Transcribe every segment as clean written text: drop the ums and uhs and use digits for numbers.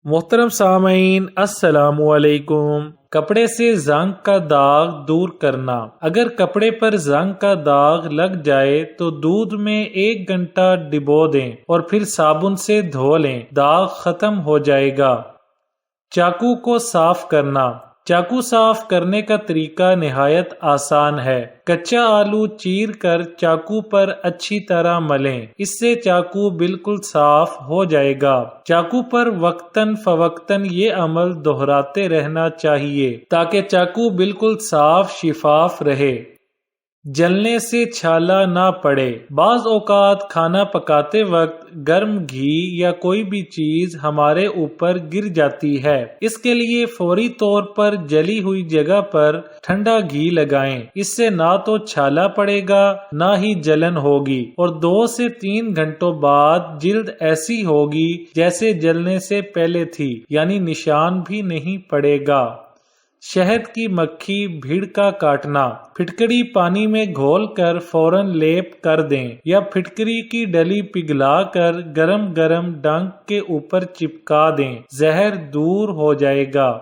محترم سامعین، السلام علیکم۔ کپڑے سے زنگ کا داغ دور کرنا۔ اگر کپڑے پر زنگ کا داغ لگ جائے تو دودھ میں 1 گھنٹہ ڈبو دیں اور پھر صابن سے دھو لیں، داغ ختم ہو جائے گا۔ چاقو کو صاف کرنا۔ چاقو صاف کرنے کا طریقہ نہایت آسان ہے۔ کچا آلو چیر کر چاقو پر اچھی طرح ملیں، اس سے چاقو بالکل صاف ہو جائے گا۔ چاقو پر وقتاً فوقتاً یہ عمل دہراتے رہنا چاہیے تاکہ چاقو بالکل صاف شفاف رہے، جلنے سے چھالا نہ پڑے۔ بعض اوقات کھانا پکاتے وقت گرم گھی یا کوئی بھی چیز ہمارے اوپر گر جاتی ہے، اس کے لیے فوری طور پر جلی ہوئی جگہ پر ٹھنڈا گھی لگائیں، اس سے نہ تو چھالا پڑے گا نہ ہی جلن ہوگی، اور 2 سے 3 گھنٹوں بعد جلد ایسی ہوگی جیسے جلنے سے پہلے تھی، یعنی نشان بھی نہیں پڑے گا۔ شہد کی مکھی بھیڑ کا کاٹنا۔ پھٹکڑی پانی میں گھول کر فوراً لیپ کر دیں یا پھٹکری کی ڈلی پگھلا کر گرم گرم ڈنک کے اوپر چپکا دیں، زہر دور ہو جائے گا۔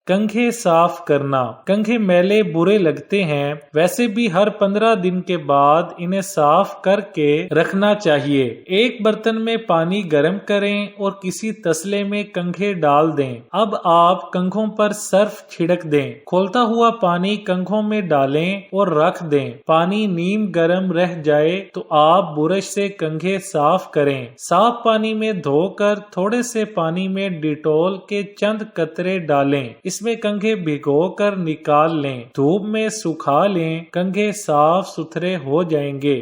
کنگھے صاف کرنا۔ کنگھے میلے برے لگتے ہیں، ویسے بھی ہر 15 دن کے بعد انہیں صاف کر کے رکھنا چاہیے۔ ایک برتن میں پانی گرم کریں اور کسی تسلے میں کنگھے ڈال دیں۔ اب آپ کنگھوں پر سرف چھڑک دیں، کھولتا ہوا پانی کنگھوں میں ڈالیں اور رکھ دیں۔ پانی نیم گرم رہ جائے تو آپ برش سے کنگھے صاف کریں۔ صاف پانی میں دھو کر تھوڑے سے پانی میں ڈیٹول کے چند قطرے ڈالیں، اس میں کنگھے بھگو کر نکال لیں، دھوپ میں سکھا لیں، کنگھے صاف ستھرے ہو جائیں گے۔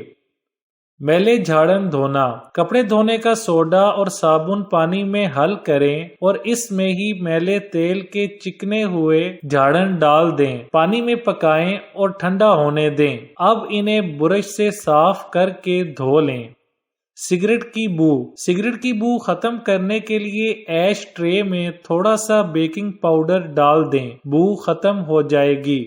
میلے جھاڑن دھونا۔ کپڑے دھونے کا سوڈا اور صابن پانی میں حل کریں اور اس میں ہی میلے تیل کے چکنے ہوئے جھاڑن ڈال دیں، پانی میں پکائیں اور ٹھنڈا ہونے دیں۔ اب انہیں برش سے صاف کر کے دھو لیں۔ سگریٹ کی بو۔ سگریٹ کی بو ختم کرنے کے لیے ایش ٹرے میں تھوڑا سا بیکنگ پاؤڈر ڈال دیں، بو ختم ہو جائے گی۔